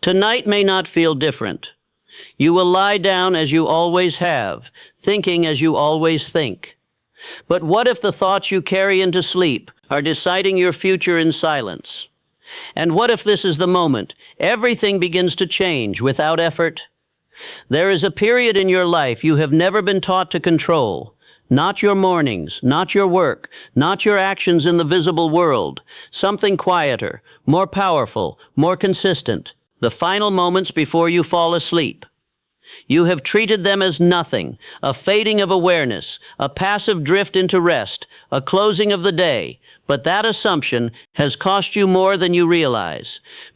Tonight may not feel different. You will lie down as you always have, thinking as you always think. But what if the thoughts you carry into sleep are deciding your future in silence? And what if this is the moment everything begins to change without effort? There is a period in your life you have never been taught to control. Not your mornings, not your work, not your actions in the visible world. Something quieter, more powerful, more consistent. The final moments before you fall asleep. You have treated them as nothing, a fading of awareness, a passive drift into rest, a closing of the day. But that assumption has cost you more than you realize.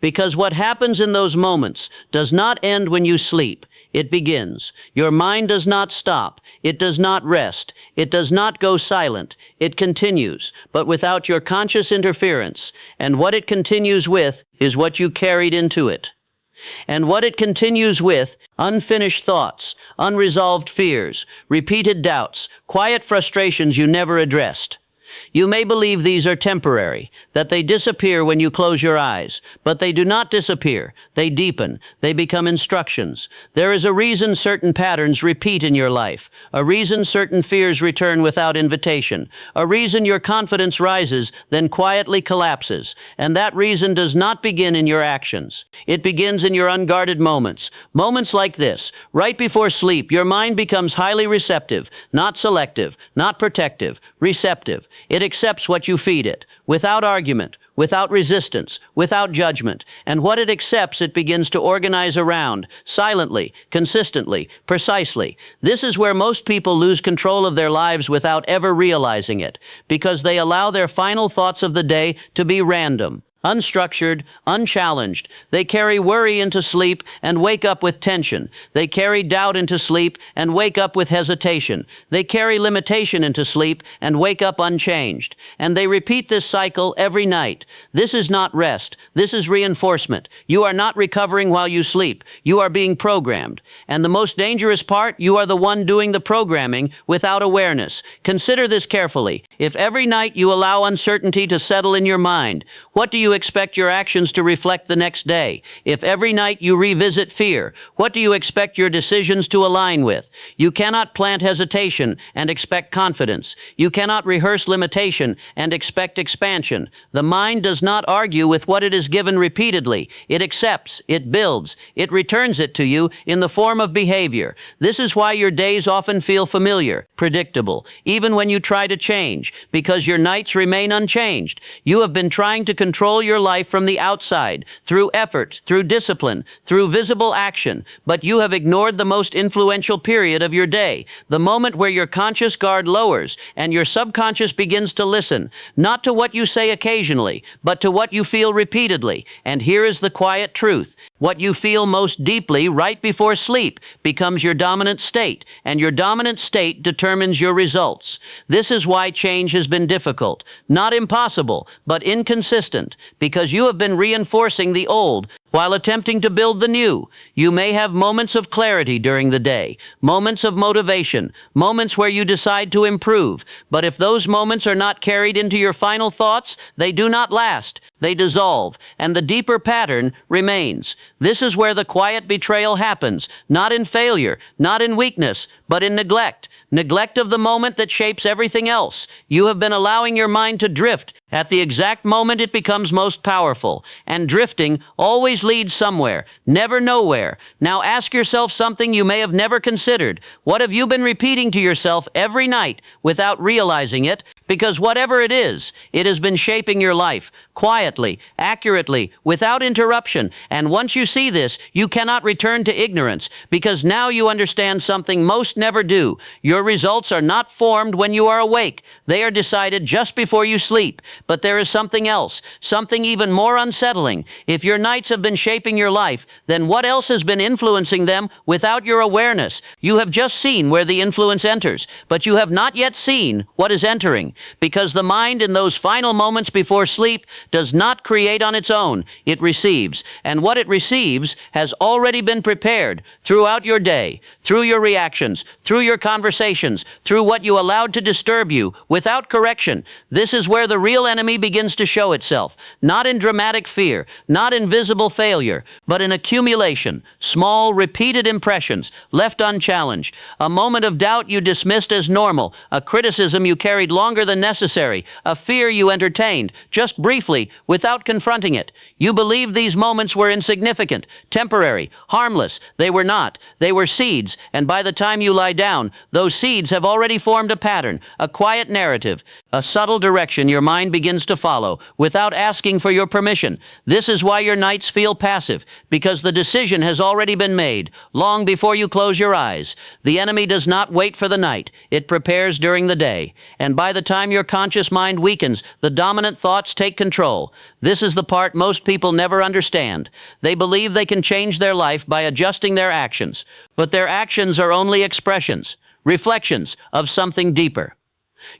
Because what happens in those moments does not end when you sleep. It begins. Your mind does not stop. It does not rest. It does not go silent. It continues, but without your conscious interference. And what it continues with is what you carried into it. And what it continues with, unfinished thoughts, unresolved fears, repeated doubts, quiet frustrations you never addressed. You may believe these are temporary, that they disappear when you close your eyes, but they do not disappear. They deepen. They become instructions. There is a reason certain patterns repeat in your life, a reason certain fears return without invitation, a reason your confidence rises, then quietly collapses, and that reason does not begin in your actions. It begins in your unguarded moments. Moments like this, right before sleep, your mind becomes highly receptive, not selective, not protective, receptive. It accepts what you feed it, without argument, without resistance, without judgment. And what it accepts, it begins to organize around, silently, consistently, precisely. This is where most people lose control of their lives without ever realizing it, because they allow their final thoughts of the day to be random, unstructured, unchallenged. They carry worry into sleep and wake up with tension. They carry doubt into sleep and wake up with hesitation. They carry limitation into sleep and wake up unchanged. And they repeat this cycle every night. This is not rest. This is reinforcement. You are not recovering while you sleep. You are being programmed. And the most dangerous part, you are the one doing the programming without awareness. Consider this carefully. If every night you allow uncertainty to settle in your mind, what do you expect your actions to reflect the next day? If every night you revisit fear, what do you expect your decisions to align with? You cannot plant hesitation and expect confidence. You cannot rehearse limitation and expect expansion. The mind does not argue with what it is given repeatedly. It accepts, it builds, it returns it to you in the form of behavior. This is why your days often feel familiar, predictable, even when you try to change, because your nights remain unchanged. You have been trying to control your life from the outside, through effort, through discipline, through visible action, but you have ignored the most influential period of your day, the moment where your conscious guard lowers and your subconscious begins to listen, not to what you say occasionally, but to what you feel repeatedly. And here is the quiet truth. What you feel most deeply right before sleep becomes your dominant state, and your dominant state determines your results. This is why change has been difficult, not impossible, but inconsistent, because you have been reinforcing the old while attempting to build the new. You may have moments of clarity during the day, moments of motivation, moments where you decide to improve, but if those moments are not carried into your final thoughts, they do not last. They dissolve, and the deeper pattern remains. This is where the quiet betrayal happens, not in failure, not in weakness, but in neglect. Neglect of the moment that shapes everything else. You have been allowing your mind to drift at the exact moment it becomes most powerful. And drifting always leads somewhere, never nowhere. Now ask yourself something you may have never considered. What have you been repeating to yourself every night without realizing it? Because whatever it has been shaping your life, quietly, accurately, without interruption. And once you see this, you cannot return to ignorance, because now you understand something most never do. Your results are not formed when you are awake. They are decided just before you sleep. But there is something else, something even more unsettling. If your nights have been shaping your life, then what else has been influencing them without your awareness? You have just seen where the influence enters, but you have not yet seen what is entering, because the mind in those final moments before sleep does not create on its own. It receives. And what it receives has already been prepared throughout your day, through your reactions, through your conversations, through what you allowed to disturb you, without correction. This is where the real enemy begins to show itself, not in dramatic fear, not in visible failure, but in accumulation, small, repeated impressions, left unchallenged. A moment of doubt you dismissed as normal, a criticism you carried longer than necessary, a fear you entertained, just briefly, without confronting it. You believed these moments were insignificant, temporary, harmless. They were not. They were seeds, and by the time you lie down, those seeds have already formed a pattern, a quiet narrative, a subtle direction your mind begins to follow, without asking for your permission. This is why your nights feel passive, because the decision has already been made, long before you close your eyes. The enemy does not wait for the night. It prepares during the day. And by the time your conscious mind weakens, the dominant thoughts take control. This is the part most people never understand. They believe they can change their life by adjusting their actions, but their actions are only expressions, reflections of something deeper.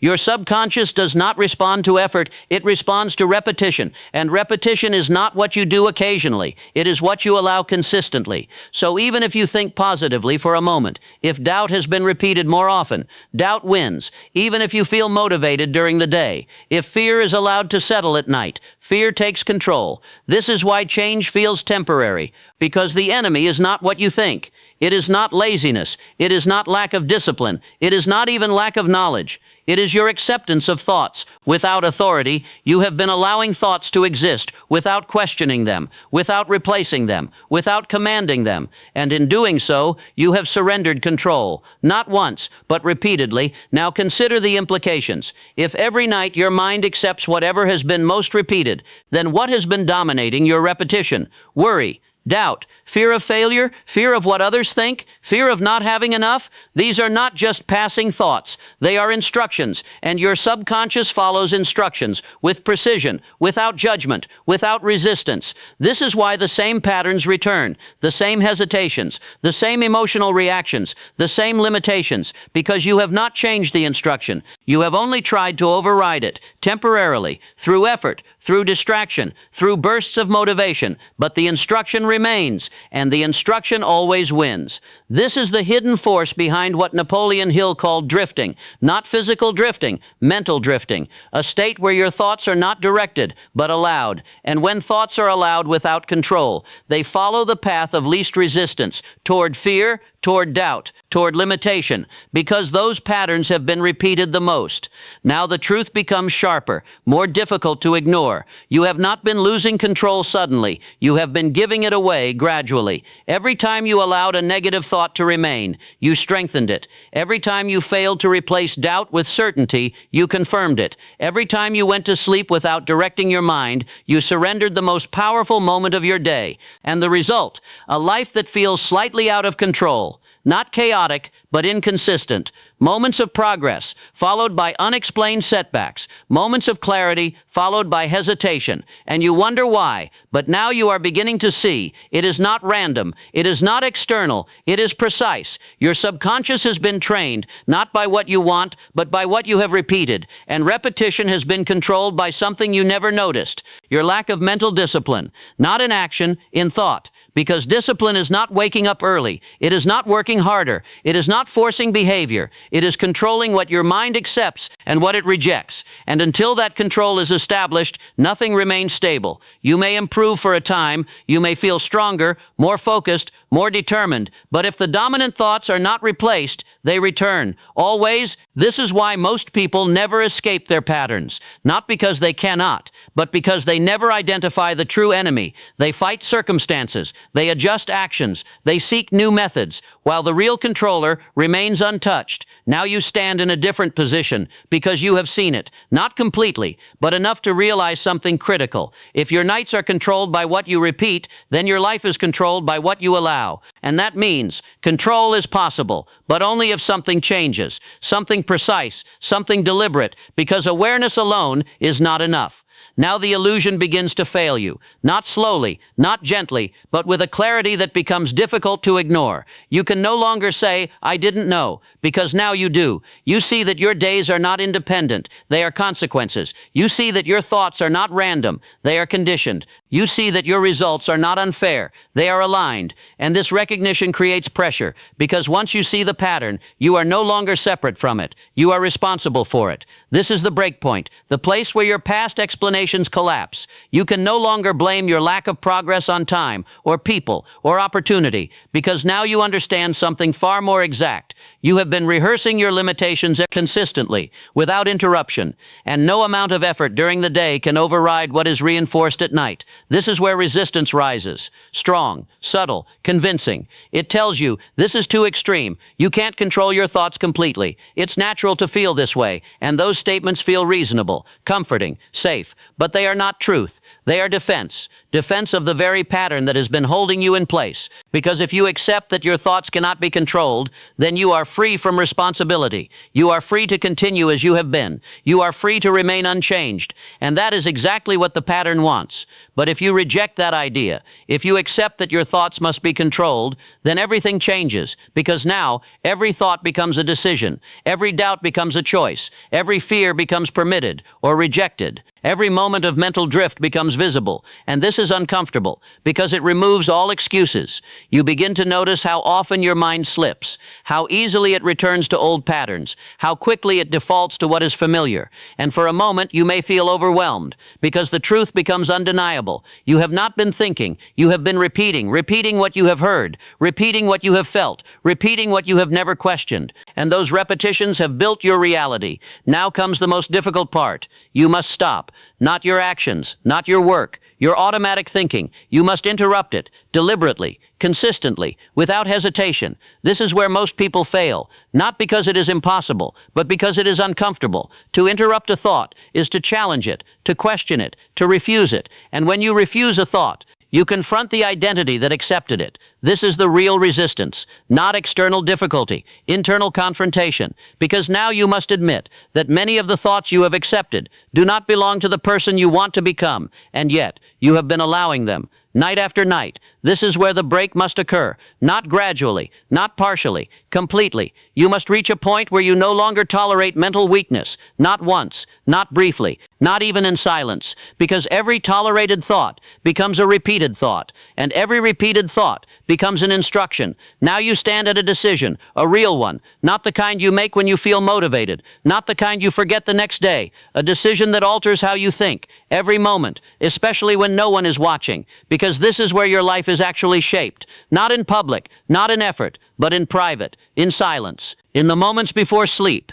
Your subconscious does not respond to effort, it responds to repetition, and repetition is not what you do occasionally, it is what you allow consistently. So even if you think positively for a moment, if doubt has been repeated more often, doubt wins. Even if you feel motivated during the day, if fear is allowed to settle at night, fear takes control. This is why change feels temporary, because the enemy is not what you think. It is not laziness, it is not lack of discipline, it is not even lack of knowledge. It is your acceptance of thoughts. Without authority, you have been allowing thoughts to exist without questioning them, without replacing them, without commanding them. And in doing so, you have surrendered control. Not once, but repeatedly. Now consider the implications. If every night your mind accepts whatever has been most repeated, then what has been dominating your repetition? Worry, doubt, fear of failure, fear of what others think, fear of not having enough. These are not just passing thoughts. They are instructions, and your subconscious follows instructions with precision, without judgment, without resistance. This is why the same patterns return, the same hesitations, the same emotional reactions, the same limitations, because you have not changed the instruction. You have only tried to override it, temporarily, through effort, through distraction, through bursts of motivation, but the instruction remains, and the instruction always wins. This is the hidden force behind what Napoleon Hill called drifting, not physical drifting, mental drifting, a state where your thoughts are not directed, but allowed. And when thoughts are allowed without control, they follow the path of least resistance, toward fear, toward doubt, toward limitation, because those patterns have been repeated the most. Now the truth becomes sharper, more difficult to ignore. You have not been losing control suddenly. You have been giving it away gradually. Every time you allowed a negative thought to remain, you strengthened it. Every time you failed to replace doubt with certainty, you confirmed it. Every time you went to sleep without directing your mind, you surrendered the most powerful moment of your day. And the result, a life that feels slightly out of control. Not chaotic, but inconsistent. Moments of progress, followed by unexplained setbacks. Moments of clarity, followed by hesitation. And you wonder why. But now you are beginning to see. It is not random. It is not external. It is precise. Your subconscious has been trained, not by what you want, but by what you have repeated. And repetition has been controlled by something you never noticed. Your lack of mental discipline. Not in action, in thought. Because discipline is not waking up early. It is not working harder. It is not forcing behavior. It is controlling what your mind accepts and what it rejects. And until that control is established, nothing remains stable. You may improve for a time. You may feel stronger, more focused, more determined. But if the dominant thoughts are not replaced, they return. Always. This is why most people never escape their patterns. Not because they cannot, but because they never identify the true enemy. They fight circumstances. They adjust actions. They seek new methods, while the real controller remains untouched. Now you stand in a different position because you have seen it, not completely, but enough to realize something critical. If your nights are controlled by what you repeat, then your life is controlled by what you allow. And that means control is possible, but only if something changes, something precise, something deliberate, because awareness alone is not enough. Now the illusion begins to fail you, not slowly, not gently, but with a clarity that becomes difficult to ignore. You can no longer say, "I didn't know," because now you do. You see that your days are not independent, they are consequences. You see that your thoughts are not random, they are conditioned. You see that your results are not unfair, they are aligned. And this recognition creates pressure, because once you see the pattern, you are no longer separate from it. You are responsible for it. This is the breakpoint, the place where your past explanations collapse. You can no longer blame your lack of progress on time, or people, or opportunity, because now you understand something far more exact. You have been rehearsing your limitations consistently, without interruption, and no amount of effort during the day can override what is reinforced at night. This is where resistance rises. Strong, subtle, convincing. It tells you, this is too extreme. You can't control your thoughts completely. It's natural to feel this way, and those statements feel reasonable, comforting, safe, but they are not truth. They are defense of the very pattern that has been holding you in place. Because if you accept that your thoughts cannot be controlled, then you are free from responsibility. You are free to continue as you have been. You are free to remain unchanged. And that is exactly what the pattern wants. But if you reject that idea, if you accept that your thoughts must be controlled, then everything changes, because now every thought becomes a decision, every doubt becomes a choice, every fear becomes permitted or rejected, every moment of mental drift becomes visible, and this is uncomfortable, because it removes all excuses. You begin to notice how often your mind slips, how easily it returns to old patterns, how quickly it defaults to what is familiar, and for a moment you may feel overwhelmed, because the truth becomes undeniable. You have not been thinking, you have been repeating what you have heard, repeating what you have felt, repeating what you have never questioned, and those repetitions have built your reality. Now comes the most difficult part. You must stop, not your actions, not your work, your automatic thinking. You must interrupt it, deliberately, consistently, without hesitation. This is where most people fail, not because it is impossible, but because it is uncomfortable. To interrupt a thought is to challenge it, to question it, to refuse it. And when you refuse a thought, you confront the identity that accepted it. This is the real resistance, not external difficulty, internal confrontation, because now you must admit that many of the thoughts you have accepted do not belong to the person you want to become, and yet you have been allowing them. Night after night, this is where the break must occur, not gradually, not partially, completely. You must reach a point where you no longer tolerate mental weakness, not once, not briefly, not even in silence, because every tolerated thought becomes a repeated thought, and every repeated thought becomes an instruction. Now you stand at a decision, a real one, not the kind you make when you feel motivated, not the kind you forget the next day, a decision that alters how you think, every moment, especially when no one is watching, because this is where your life is actually shaped, not in public, not in effort, but in private, in silence, in the moments before sleep.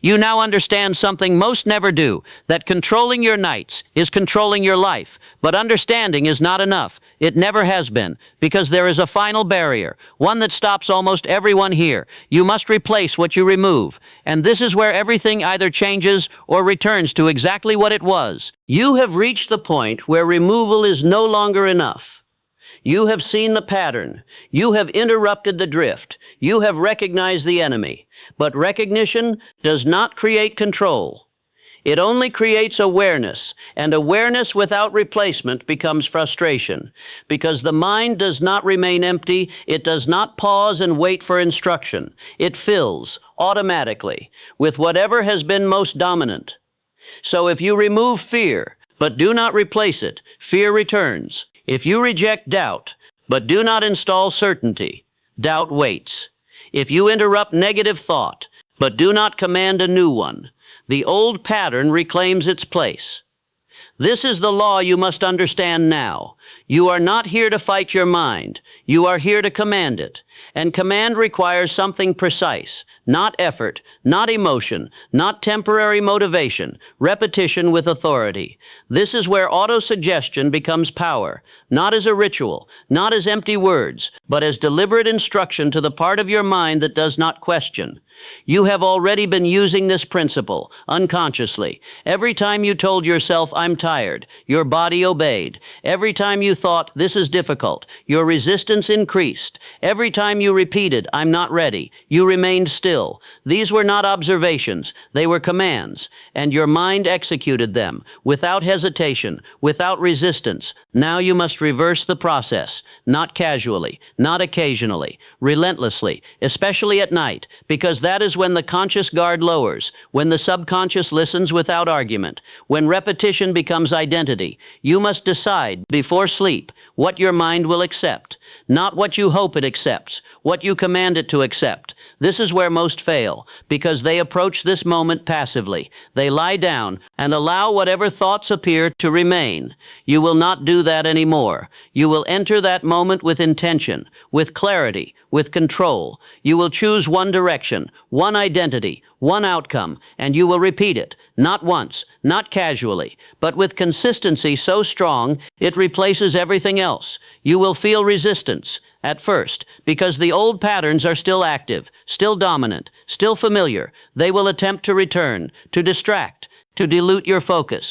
You now understand something most never do, that controlling your nights is controlling your life, but understanding is not enough. It never has been, because there is a final barrier, one that stops almost everyone here. You must replace what you remove, and this is where everything either changes or returns to exactly what it was. You have reached the point where removal is no longer enough. You have seen the pattern. You have interrupted the drift. You have recognized the enemy. But recognition does not create control. It only creates awareness, and awareness without replacement becomes frustration, because the mind does not remain empty. It does not pause and wait for instruction. It fills, automatically, with whatever has been most dominant. So if you remove fear, but do not replace it, fear returns. If you reject doubt, but do not install certainty, doubt waits. If you interrupt negative thought, but do not command a new one, the old pattern reclaims its place. This is the law you must understand now. You are not here to fight your mind. You are here to command it. And command requires something precise, not effort, not emotion, not temporary motivation, repetition with authority. This is where autosuggestion becomes power, not as a ritual, not as empty words, but as deliberate instruction to the part of your mind that does not question. You have already been using this principle, unconsciously. Every time you told yourself, "I'm tired," your body obeyed. Every time time you thought, this is difficult, your resistance increased. Every time you repeated, I'm not ready, you remained still. These were not observations, they were commands, and your mind executed them, without hesitation, without resistance. Now you must reverse the process, not casually, not occasionally, relentlessly, especially at night, because that is when the conscious guard lowers, when the subconscious listens without argument, when repetition becomes identity. You must decide, before sleep, what your mind will accept, not what you hope it accepts, what you command it to accept. This is where most fail, because they approach this moment passively. They lie down and allow whatever thoughts appear to remain. You will not do that anymore. You will enter that moment with intention, with clarity, with control. You will choose one direction, one identity, one outcome, and you will repeat it, not once, not casually, but with consistency so strong it replaces everything else. You will feel resistance at first, because the old patterns are still active, still dominant, still familiar. They will attempt to return, to distract, to dilute your focus.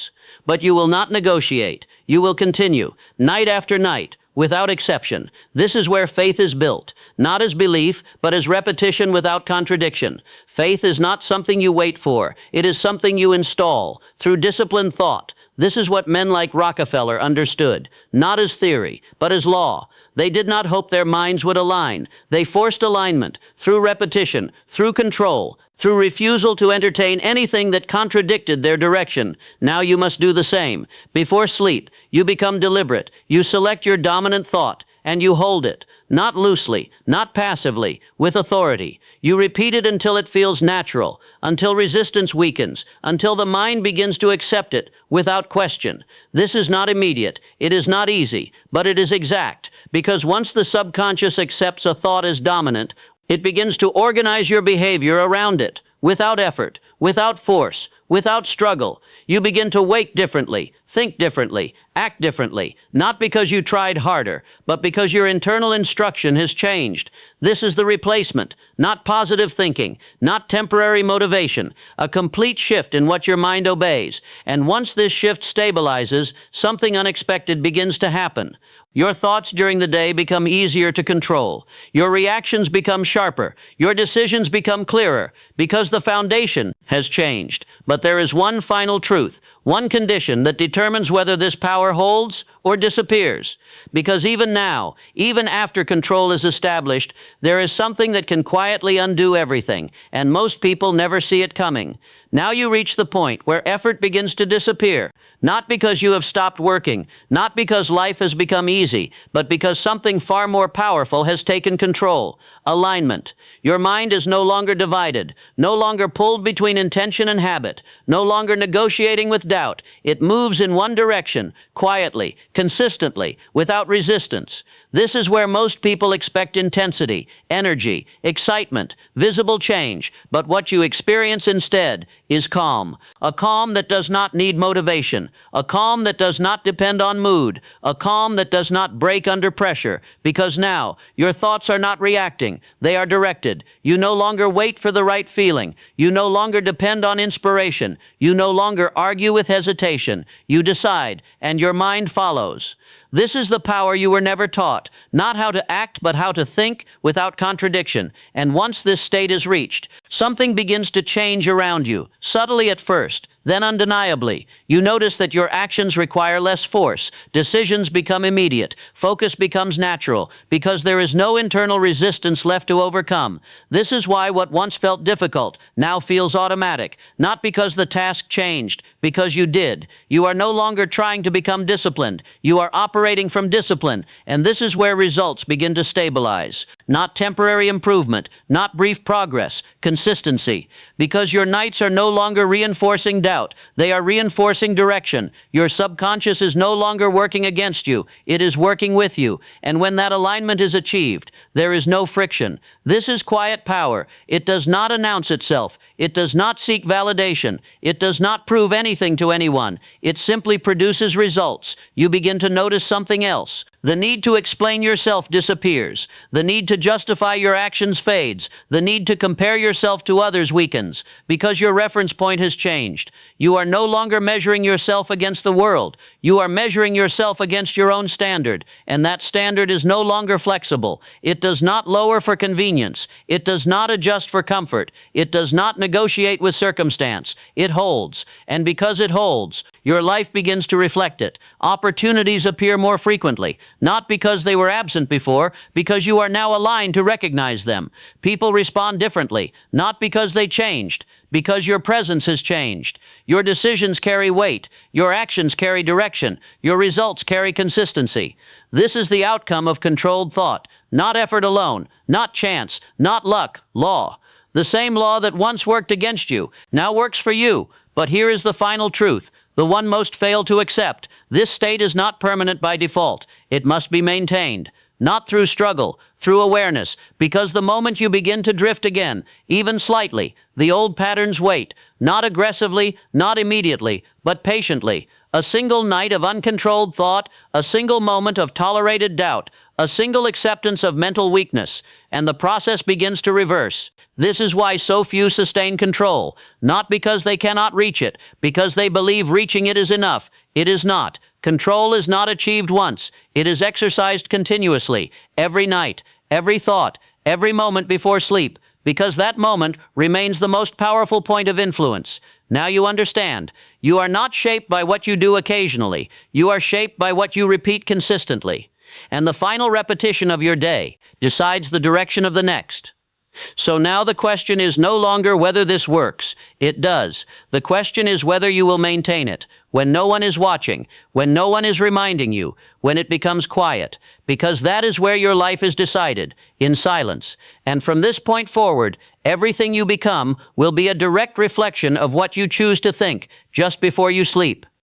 But you will not negotiate. You will continue, night after night, without exception. This is where faith is built, not as belief, but as repetition without contradiction. Faith is not something you wait for. It is something you install, through disciplined thought. This is what men like Rockefeller understood, not as theory, but as law. They did not hope their minds would align. They forced alignment through repetition, through control, through refusal to entertain anything that contradicted their direction. Now you must do the same. Before sleep, you become deliberate. You select your dominant thought, and you hold it, not loosely, not passively, with authority. You repeat it until it feels natural, until resistance weakens, until the mind begins to accept it without question. This is not immediate. It is not easy, but it is exact. Because once the subconscious accepts a thought as dominant, it begins to organize your behavior around it, without effort, without force, without struggle. You begin to wake differently, think differently, act differently, not because you tried harder, but because your internal instruction has changed. This is the replacement, not positive thinking, not temporary motivation, a complete shift in what your mind obeys. And once this shift stabilizes, something unexpected begins to happen. Your thoughts during the day become easier to control. Your reactions become sharper. Your decisions become clearer, because the foundation has changed. But there is one final truth, one condition that determines whether this power holds or disappears. Because even now, even after control is established, there is something that can quietly undo everything, and most people never see it coming. Now you reach the point where effort begins to disappear, not because you have stopped working, not because life has become easy, but because something far more powerful has taken control. Alignment. Your mind is no longer divided, no longer pulled between intention and habit, no longer negotiating with doubt. It moves in one direction, quietly, consistently, without resistance. This is where most people expect intensity, energy, excitement, visible change, but what you experience instead is calm. A calm that does not need motivation, a calm that does not depend on mood, a calm that does not break under pressure, because now your thoughts are not reacting, they are directed. You no longer wait for the right feeling. You no longer depend on inspiration. You no longer argue with hesitation. You decide, and your mind follows. This is the power you were never taught, not how to act, but how to think without contradiction. And once this state is reached, something begins to change around you, subtly at first, then undeniably. You notice that your actions require less force. Decisions become immediate. Focus becomes natural, because there is no internal resistance left to overcome. This is why what once felt difficult now feels automatic, not because the task changed, because you did. You are no longer trying to become disciplined. You are operating from discipline, and this is where results begin to stabilize. Not temporary improvement, not brief progress, consistency. Because your nights are no longer reinforcing doubt, they are reinforcing direction. Your subconscious is no longer working against you, it is working with you. And when that alignment is achieved, there is no friction. This is quiet power. It does not announce itself. It does not seek validation. It does not prove anything to anyone. It simply produces results. You begin to notice something else. The need to explain yourself disappears. The need to justify your actions fades. The need to compare yourself to others weakens, because your reference point has changed. You are no longer measuring yourself against the world. You are measuring yourself against your own standard, and that standard is no longer flexible. It does not lower for convenience. It does not adjust for comfort. It does not negotiate with circumstance. It holds, and because it holds, your life begins to reflect it. Opportunities appear more frequently, not because they were absent before, because you are now aligned to recognize them. People respond differently, not because they changed, because your presence has changed. Your decisions carry weight. Your actions carry direction. Your results carry consistency. This is the outcome of controlled thought, not effort alone, not chance, not luck, law. The same law that once worked against you now works for you. But here is the final truth, the one most fail to accept. This state is not permanent by default. It must be maintained, not through struggle, through awareness, because the moment you begin to drift again, even slightly, the old patterns wait, not aggressively, not immediately, but patiently. A single night of uncontrolled thought, a single moment of tolerated doubt, a single acceptance of mental weakness, and the process begins to reverse. This is why so few sustain control, not because they cannot reach it, because they believe reaching it is enough. It is not. Control is not achieved once. It is exercised continuously, every night, every thought, every moment before sleep, because that moment remains the most powerful point of influence. Now you understand. You are not shaped by what you do occasionally. You are shaped by what you repeat consistently. And the final repetition of your day decides the direction of the next. So now the question is no longer whether this works. It does. The question is whether you will maintain it, when no one is watching, when no one is reminding you, when it becomes quiet, because that is where your life is decided, in silence. And from this point forward, everything you become will be a direct reflection of what you choose to think just before you sleep.